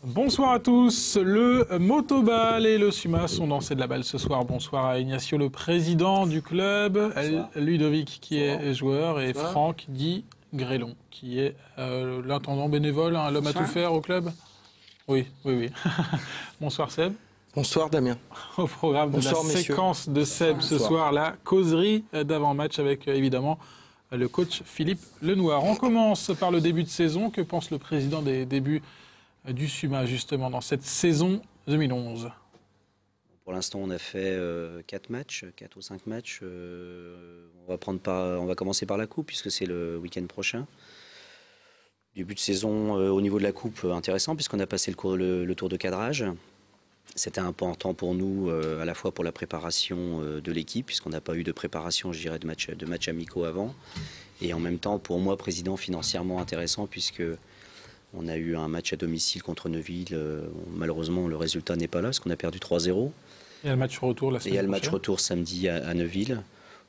Bonsoir à tous. Le Motoball et le Suma sont dansés de la balle ce soir. Bonsoir à Ignacio, le président du club, Ludovic qui est joueur et Franck dit Grélon qui est l'intendant bénévole, l'homme à tout faire au club. Oui. Bonsoir Seb. Bonsoir Damien. Au programme de la séquence de Seb ce soir, la causerie d'avant-match avec évidemment le coach Philippe Lenoir. On commence par le début de saison. Que pense le président des débuts du Suma justement dans cette saison 2011? Pour l'instant, on a fait 4 ou 5 matchs. On va commencer par la coupe puisque c'est le week-end prochain. Début de saison au niveau de la coupe intéressant puisqu'on a passé le tour de cadrage. C'était important pour nous à la fois pour la préparation de l'équipe puisqu'on n'a pas eu de préparation, je dirais, de matchs amicaux avant. Et en même temps, pour moi, président, financièrement intéressant puisque on a eu un match à domicile contre Neuville. Malheureusement, le résultat n'est pas là parce qu'on a perdu 3-0. Il y a le match retour la semaine prochaine. Il y a le match retour samedi à Neuville.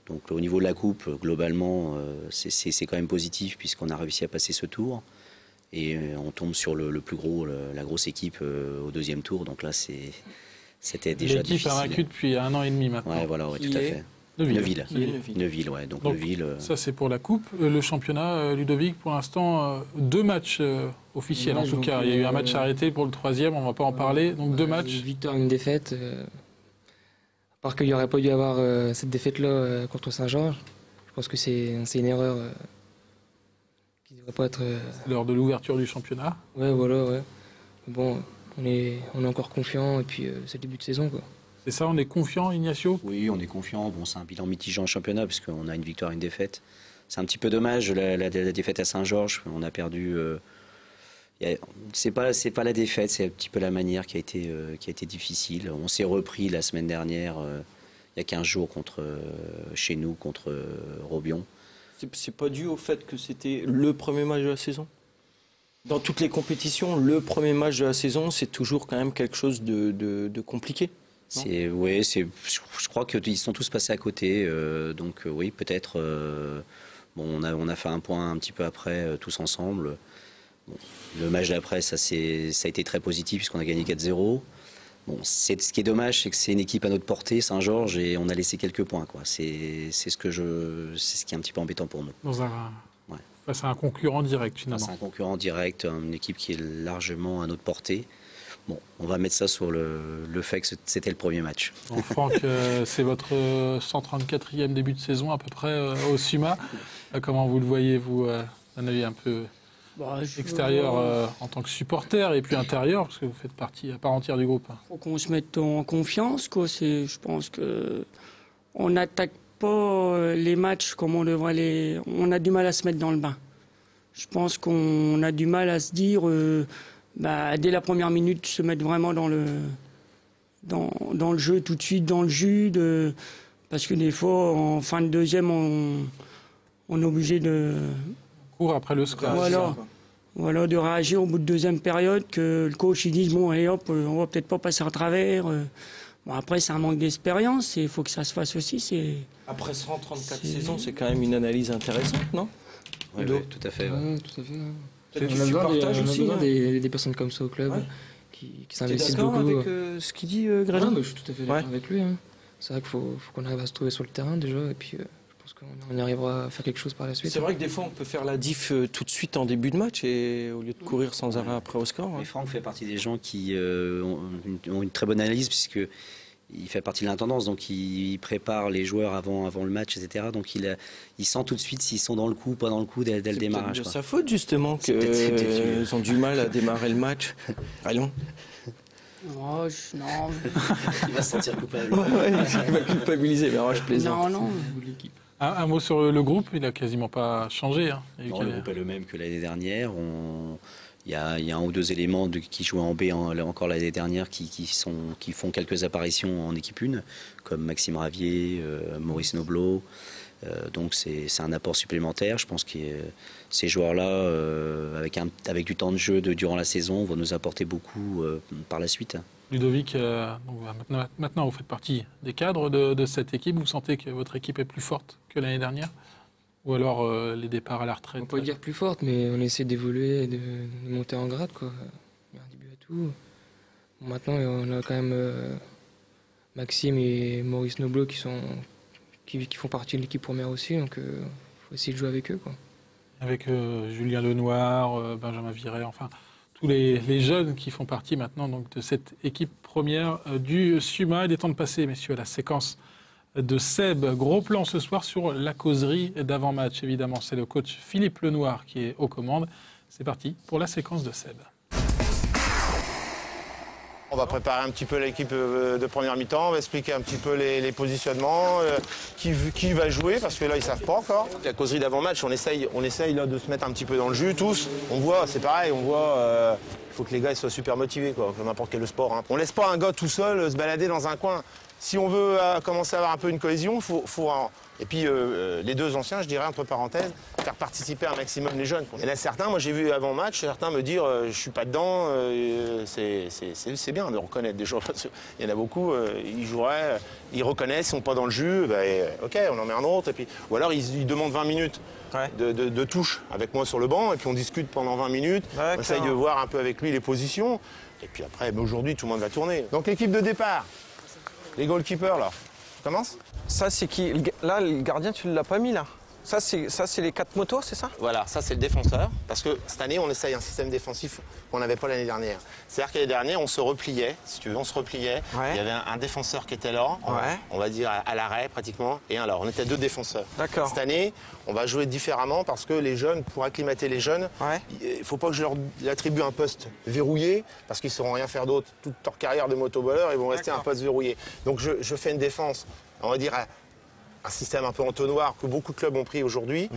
Donc au niveau de la coupe, globalement, c'est quand même positif puisqu'on a réussi à passer ce tour. Et on tombe sur le plus gros, la grosse équipe au deuxième tour. Donc là, c'était déjà difficile. L'équipe a vaincu depuis 1 an et demi maintenant. Ouais, tout à fait. Neuville, ouais. Donc Neuville. Ça, c'est pour la coupe. Le championnat, Ludovic, pour l'instant, 2 matchs officiels. En tout cas, il y a eu un match arrêté pour le 3e, on ne va pas en parler. Donc 2 matchs. Une victoire, une défaite. À part qu'il n'y aurait pas dû avoir cette défaite-là contre Saint-Georges. Je pense que c'est une erreur qui ne devrait pas être. C'est l'heure de l'ouverture du championnat. Ouais, voilà, ouais. Bon, on est encore confiant et puis c'est le début de saison, quoi. C'est ça, on est confiant, Ignacio? Oui, on est confiant. Bon, c'est un bilan mitigé en championnat parce qu'on a une victoire et une défaite. C'est un petit peu dommage, la défaite à Saint-Georges. On a perdu. C'est pas la défaite, c'est un petit peu la manière qui a été difficile. On s'est repris la semaine dernière, il y a 15 jours, chez nous, contre Robion. C'est pas dû au fait que c'était le premier match de la saison? Dans toutes les compétitions, le premier match de la saison, c'est toujours quand même quelque chose de compliqué. Je crois qu'ils sont tous passés à côté, donc oui, peut-être. On a fait un point un petit peu après, tous ensemble. Bon, le match d'après, ça a été très positif puisqu'on a gagné 4-0. Bon, ce qui est dommage, c'est que c'est une équipe à notre portée, Saint-Georges, et on a laissé quelques points, quoi. C'est ce qui est un petit peu embêtant pour nous. Face à un concurrent direct, finalement. Face à un concurrent direct, une équipe qui est largement à notre portée. Bon, on va mettre ça sur le fait que c'était le premier match. Bon, Franck, c'est votre 134e début de saison à peu près au Suma. Comment vous le voyez, vous, d'un avis un peu extérieur en tant que supporter et puis intérieur, parce que vous faites partie à part entière du groupe? Il faut qu'on se mette en confiance, quoi. Je pense qu'on n'attaque pas les matchs comme on devrait On a du mal à se mettre dans le bain. Je pense qu'on a du mal à se dire... dès la première minute, se mettre vraiment dans le jeu, tout de suite dans le jus. Parce que des fois, en fin de deuxième, on est obligé de... Court après le score. Voilà, de réagir au bout de deuxième période, que le coach il dise, bon, allez hop, on va peut-être pas passer à travers. Bon, après, c'est un manque d'expérience et il faut que ça se fasse aussi. Après 134 saisons, c'est quand même une analyse intéressante, non? Oui, tout à fait. Ouais, tout à fait. On a besoin des personnes comme ça au club qui s'investissent beaucoup. T'es d'accord avec ce qu'il dit, Grélin? Je suis tout à fait d'accord avec lui. C'est vrai qu'il faut qu'on arrive à se trouver sur le terrain déjà, et puis je pense qu'on arrivera à faire quelque chose par la suite. C'est vrai que des fois on peut faire la diff tout de suite en début de match, et au lieu de courir sans arrêt après au score. Mais Franck fait partie des gens qui ont une très bonne analyse, puisque il fait partie de l'intendance, donc il prépare les joueurs avant le match, etc. Donc il sent tout de suite s'ils sont dans le coup, pas dans le coup dès le démarrage. C'est sa faute justement qu'ils ont du mal à démarrer le match. Allons. Non. Il va se sentir coupable. Il va culpabiliser, mais moi je plaisante. Non. Un mot sur le groupe, il n'a quasiment pas changé. Le groupe est le même que l'année dernière. Il y a un ou deux éléments qui jouaient en B encore l'année dernière qui font quelques apparitions en équipe 1, comme Maxime Ravier, Maurice Noblo. Donc c'est un apport supplémentaire. Je pense que ces joueurs-là, avec du temps de jeu durant la saison, vont nous apporter beaucoup par la suite. Ludovic, maintenant vous faites partie des cadres de cette équipe. Vous sentez que votre équipe est plus forte que l'année dernière? Ou alors les départs à la retraite? On peut dire plus forte, mais on essaie d'évoluer et de monter en grade, quoi. Il y a un début à tout. Maintenant, on a quand même Maxime et Maurice Noblo qui font partie de l'équipe première aussi, donc il faut essayer de jouer avec eux, quoi. Avec Julien Lenoir, Benjamin Viret, enfin tous les jeunes qui font partie maintenant donc, de cette équipe première du SUMA. Il est temps de passer, messieurs, à la séquence de Seb. Gros plan ce soir sur la causerie d'avant-match. Évidemment, c'est le coach Philippe Lenoir qui est aux commandes. C'est parti pour la séquence de Seb. On va préparer un petit peu l'équipe de première mi-temps, on va expliquer un petit peu les positionnements, qui va jouer, parce que là ils ne savent pas encore. La causerie d'avant-match, on essaye là, de se mettre un petit peu dans le jus tous. On voit, c'est pareil, il faut que les gars ils soient super motivés, quoi, comme n'importe quel sport. Hein. On ne laisse pas un gars tout seul se balader dans un coin. Si on veut commencer à avoir un peu une cohésion, et puis les deux anciens, je dirais entre parenthèses, faire participer un maximum les jeunes. Il y en a certains, moi j'ai vu avant match, certains me dire je suis pas dedans, c'est bien de reconnaître des gens. Il y en a beaucoup, ils joueraient, ils reconnaissent, ils sont pas dans le jus, ok, on en met un autre. Et puis, ou alors ils demandent 20 minutes de touche avec moi sur le banc, et puis on discute pendant 20 minutes, on essaye de voir un peu avec lui les positions. Et puis après, aujourd'hui tout le monde va tourner. Donc l'équipe de départ. Les goalkeepers, là. Tu commences? Ça, c'est qui? Là, le gardien, tu ne l'as pas mis, là. Ça, c'est les 4 motos, c'est ça? Voilà, ça, c'est le défenseur. Parce que cette année, on essaye un système défensif qu'on n'avait pas l'année dernière. C'est-à-dire que l'année dernière, on se repliait, si tu veux, Ouais. Il y avait un défenseur qui était là, on va dire à l'arrêt, pratiquement, et un là. On était 2 défenseurs. D'accord. Cette année, on va jouer différemment parce que les jeunes, pour acclimater les jeunes, il ne faut pas que je leur attribue un poste verrouillé, parce qu'ils ne sauront rien faire d'autre. Toute leur carrière de motoboleur, ils vont rester un poste verrouillé. Donc je fais une défense, on va dire, un système un peu entonnoir que beaucoup de clubs ont pris aujourd'hui,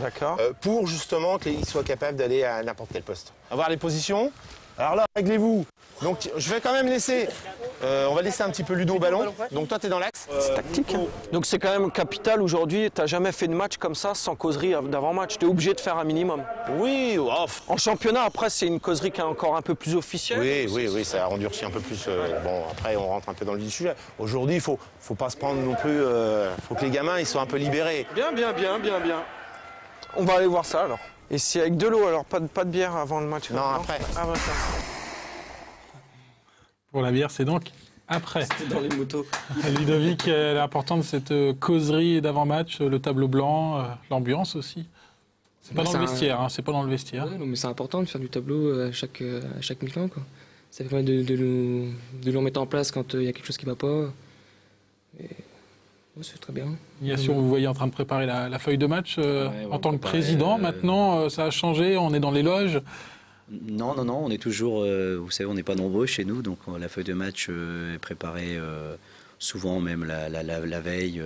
pour justement qu'ils soient capables d'aller à n'importe quel poste. On va voir les positions. Alors là, réglez-vous. Donc je vais quand même laisser, on va laisser un petit peu Ludo au ballon. Donc toi, tu es dans l'axe. C'est tactique. Donc c'est quand même capital aujourd'hui. Tu n'as jamais fait de match comme ça sans causerie d'avant-match. Tu es obligé de faire un minimum. Oui. En championnat, après, c'est une causerie qui est encore un peu plus officielle. Oui, ça endurcit un peu plus. Bon, après, on rentre un peu dans le vif du sujet. Aujourd'hui, il faut pas se prendre non plus. Faut que les gamins ils soient un peu libérés. Bien. On va aller voir ça alors. Et c'est avec de l'eau, alors pas de bière avant le match? Non, après. Ah, bah, ça. Pour la bière, c'est donc après. C'était dans les motos. Ludovic, l'important de cette causerie d'avant-match, le tableau blanc, l'ambiance aussi. C'est pas dans le vestiaire, c'est pas dans le vestiaire. Ouais, non, mais c'est important de faire du tableau à chaque mi-temps, quoi. Ça permet de le remettre en place quand il y a quelque chose qui ne va pas. C'est très bien. Ignacio, vous voyez en train de préparer la feuille de match en tant que président. Maintenant, ça a changé, on est dans les loges. Non, on est toujours, vous savez, on n'est pas nombreux chez nous, donc la feuille de match est préparée souvent même la veille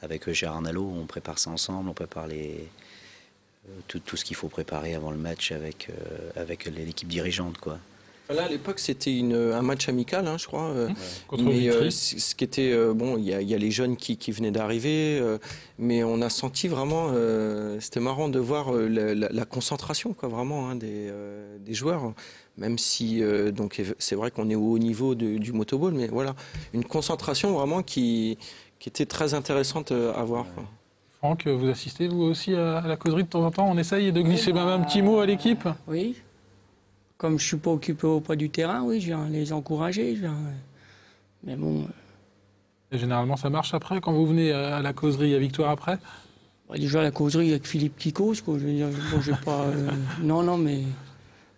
avec Gérard Nalot. On prépare ça ensemble, on prépare tout ce qu'il faut préparer avant le match avec l'équipe dirigeante, quoi. Là, à l'époque, c'était un match amical, je crois. Contre mais Vitry. ce qui était bon, il y a les jeunes qui venaient d'arriver, mais on a senti vraiment, c'était marrant de voir la concentration, quoi, vraiment, des joueurs. Même si, donc, c'est vrai qu'on est au haut niveau du motoball, mais voilà, une concentration vraiment qui était très intéressante à voir, quoi. Franck, vous assistez vous aussi à la causerie de temps en temps? On essaye de glisser même un petit mot à l'équipe? Oui. Comme je ne suis pas occupé auprès du terrain, oui, je viens les encourager. Mais bon. Et généralement, ça marche après, quand vous venez à la causerie à Victoire après? Déjà, la causerie avec Philippe qui cause, quoi. Je veux dire, bon, j'ai pas. Non, mais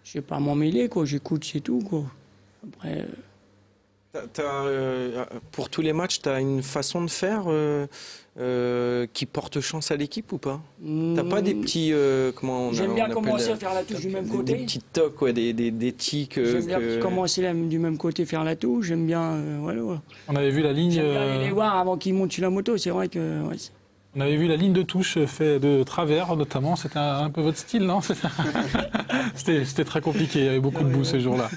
je ne vais pas m'en mêler, quoi. J'écoute, c'est tout, quoi. Après. Pour tous les matchs, tu as une façon de faire qui porte chance à l'équipe ou pas? T'as pas des petits... J'aime bien commencer à faire la touche du même côté. Des petits tocs, des tics. J'aime bien commencer du même côté, faire la touche. J'aime bien... voilà. On avait vu la ligne... J'aime bien aller les voir avant qu'ils montent sur la moto. C'est vrai que... Ouais, on avait vu la ligne de touche faite de travers, notamment. C'était un peu votre style, non? C'était très compliqué. Il y avait beaucoup de boue ces jours-là.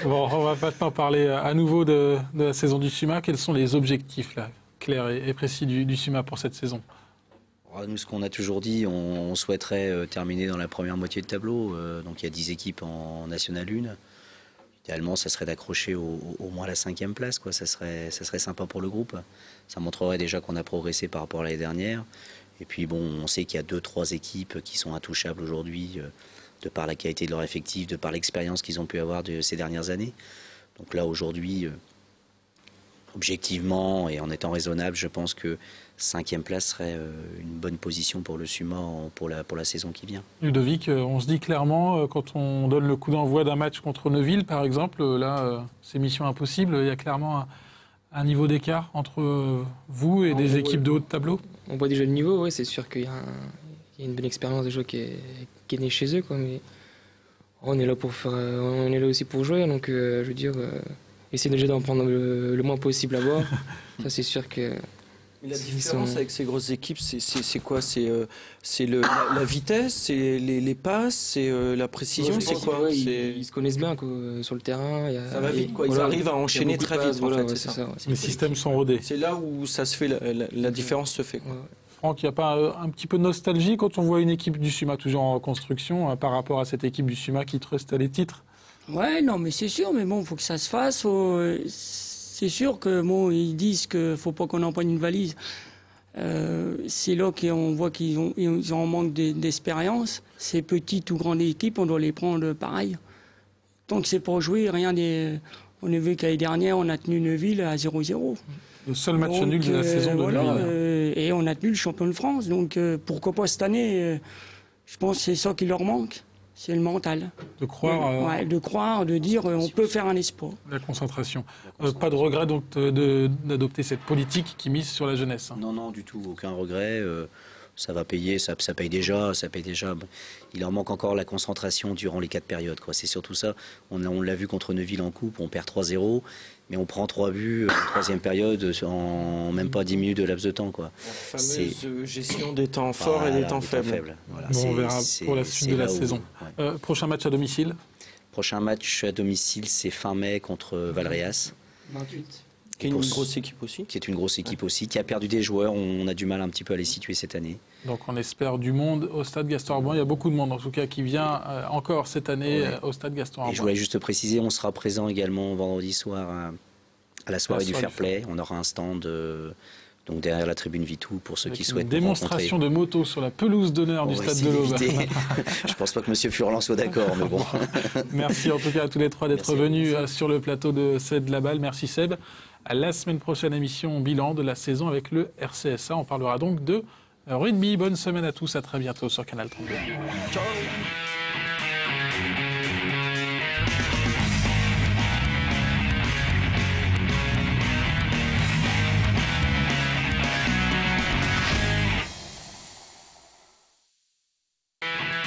Bon, on va maintenant parler à nouveau de la saison du SUMA. Quels sont les objectifs, là? clair et précis du SUMA pour cette saison? Nous, ce qu'on a toujours dit, on souhaiterait terminer dans la première moitié de tableau. Donc il y a 10 équipes en National 1. Idéalement, ça serait d'accrocher au moins la 5e place, quoi. Ça serait sympa pour le groupe. Ça montrerait déjà qu'on a progressé par rapport à l'année dernière. Et puis bon, on sait qu'il y a 2-3 équipes qui sont intouchables aujourd'hui, de par la qualité de leur effectif, de par l'expérience qu'ils ont pu avoir ces dernières années. Donc là, aujourd'hui, objectivement et en étant raisonnable, je pense que 5e place serait une bonne position pour le SUMA pour la saison qui vient. Ludovic, on se dit clairement, quand on donne le coup d'envoi d'un match contre Neuville, par exemple, là, c'est mission impossible. Il y a clairement un niveau d'écart entre vous et des équipes de haut de tableau. On voit déjà le niveau, ouais, c'est sûr qu'il y a une bonne expérience déjà qui est née chez eux, quoi, mais on est là on est là aussi pour jouer, donc je veux dire, essayer déjà d'en prendre le moins possible à voir. Ça, c'est sûr que. Mais la différence avec ces grosses équipes, c'est quoi? C'est la vitesse, c'est les passes, c'est la précision, c'est quoi? Ouais, ils se connaissent bien quoi, sur le terrain. Ça va vite, quoi. Ils arrivent à enchaîner très vite. Voilà, en fait, ouais, c'est ça. Les systèmes sont rodés. C'est là où ça se fait, la différence se fait, quoi. Ouais. Franck, il n'y a pas un petit peu de nostalgie quand on voit une équipe du SUMA toujours en reconstruction par rapport à cette équipe du SUMA qui truste les titres? Ouais, non, mais c'est sûr, mais bon, il faut que ça se fasse. C'est sûr que bon, ils disent qu'il ne faut pas qu'on empoigne une valise. C'est là qu'on voit qu'ils ont un manque d'expérience. Ces petites ou grandes équipes, on doit les prendre pareil. Tant que c'est pour jouer, rien n'est. On a vu qu'année dernière, on a tenu Neuville à 0-0. Le seul match nul de la saison de voilà, Neuville. et on a tenu le champion de France. Donc pourquoi pas cette année je pense que c'est ça qui leur manque. C'est le mental. De croire. Ouais, de croire, de dire on peut faire un espoir. La concentration. Pas de regret donc d'adopter cette politique qui mise sur la jeunesse. Non, non, du tout, aucun regret. Ça va payer, ça paye déjà. Bon, il en manque encore la concentration durant les 4 périodes, quoi. C'est surtout ça. On l'a vu contre Neuville en coupe, on perd 3-0, mais on prend 3 buts en 3e période en même pas 10 minutes de laps de temps, quoi. La fameuse gestion des temps forts et des temps faibles. Voilà, bon, on verra pour la suite de la saison. Ouais. Prochain match à domicile? Prochain match à domicile, c'est fin mai contre Valréas. 28. Qui est une grosse équipe aussi. Qui est une grosse équipe aussi, qui a perdu des joueurs. On a du mal un petit peu à les situer cette année. Donc on espère du monde au stade Gaston-Arboin. Il y a beaucoup de monde en tout cas qui vient encore cette année au stade Gaston-Arboin. Et je voulais juste préciser, on sera présent également vendredi soir à la soirée du Fair Play. On aura un stand donc derrière la tribune Vitou pour ceux qui souhaitent. Une démonstration de moto sur la pelouse d'honneur du stade de l'Aube. Je pense pas que M. Furlan soit d'accord, mais bon. Merci en tout cas à tous les trois d'être venus sur le plateau de Seb Labal. Merci Seb. À la semaine prochaine, émission bilan de la saison avec le RCSA. On parlera donc de rugby. Bonne semaine à tous, à très bientôt sur Canal 32. Ciao.